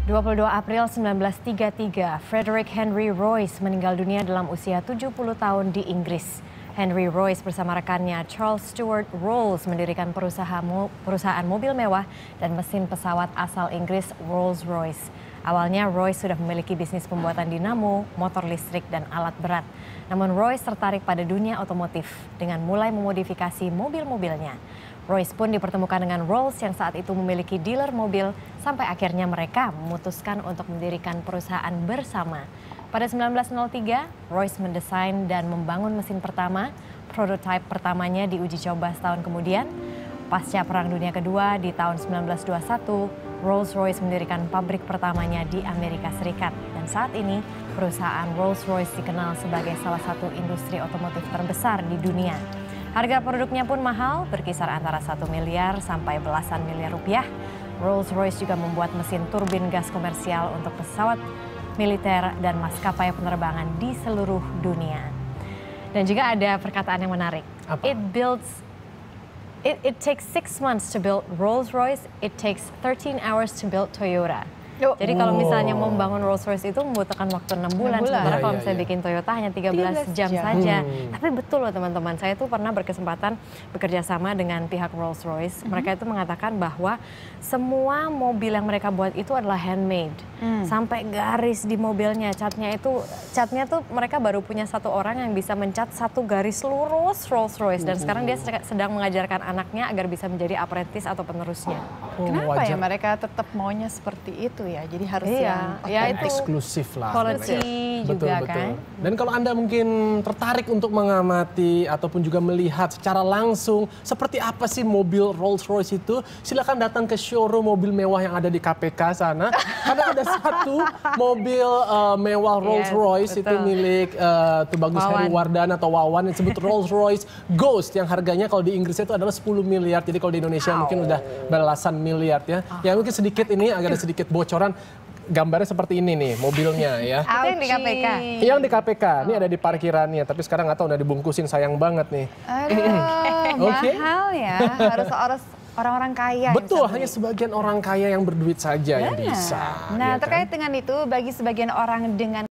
22 April 1933, Frederick Henry Royce meninggal dunia dalam usia 70 tahun di Inggris. Henry Royce bersama rekannya Charles Stuart Rolls mendirikan perusahaan mobil mewah dan mesin pesawat asal Inggris Rolls-Royce. Awalnya Royce sudah memiliki bisnis pembuatan dinamo, motor listrik, dan alat berat. Namun Royce tertarik pada dunia otomotif dengan mulai memodifikasi mobil-mobilnya. Royce pun dipertemukan dengan Rolls yang saat itu memiliki dealer mobil sampai akhirnya mereka memutuskan untuk mendirikan perusahaan bersama. Pada 1903, Royce mendesain dan membangun mesin pertama. Prototipe pertamanya diuji coba setahun kemudian. Pasca Perang Dunia Kedua di tahun 1921, Rolls-Royce mendirikan pabrik pertamanya di Amerika Serikat. Dan saat ini, perusahaan Rolls-Royce dikenal sebagai salah satu industri otomotif terbesar di dunia. Harga produknya pun mahal, berkisar antara 1 miliar sampai belasan miliar rupiah. Rolls-Royce juga membuat mesin turbin gas komersial untuk pesawat militer dan maskapai penerbangan di seluruh dunia. Dan juga ada perkataan yang menarik. Apa? It takes 6 months to build Rolls-Royce, it takes 13 hours to build Toyota. Jadi kalau misalnya mau membangun Rolls-Royce itu membutuhkan waktu 6 bulan. Sementara kalau misalnya bikin Toyota hanya 13 jam saja. Tapi betul loh teman-teman, saya tuh pernah berkesempatan bekerja sama dengan pihak Rolls-Royce. Mereka itu mengatakan bahwa semua mobil yang mereka buat itu adalah handmade. Sampai garis di mobilnya, catnya tuh mereka baru punya satu orang yang bisa mencat satu garis lurus Rolls-Royce. Dan sekarang dia sedang mengajarkan anaknya agar bisa menjadi apprentice atau penerusnya. Kenapa ya mereka tetap maunya seperti itu ya? Jadi harus yang itu eksklusif lah. Quality juga kan. Dan kalau Anda mungkin tertarik untuk mengamati ataupun juga melihat secara langsung seperti apa sih mobil Rolls-Royce itu, silakan datang ke showroom mobil mewah yang ada di KPK sana. Karena ada satu mobil mewah Rolls-Royce itu milik Tubagus Heriwardana atau Wawan yang disebut Rolls-Royce Ghost yang harganya kalau di Inggris itu adalah 10 miliar. Jadi kalau di Indonesia mungkin udah belasan miliar ya. Yang mungkin sedikit ini agak sedikit bocoran. Gambarnya seperti ini nih mobilnya ya. Itu yang di KPK. Yang di KPK, ini ada di parkirannya. Tapi sekarang nggak tahu udah dibungkusin, sayang banget nih. Aduh, mahal ya. Harus orang-orang kaya. Betul, hanya sebagian orang kaya yang berduit saja yang bisa. Nah, ya terkait kan? dengan itu, bagi sebagian orang dengan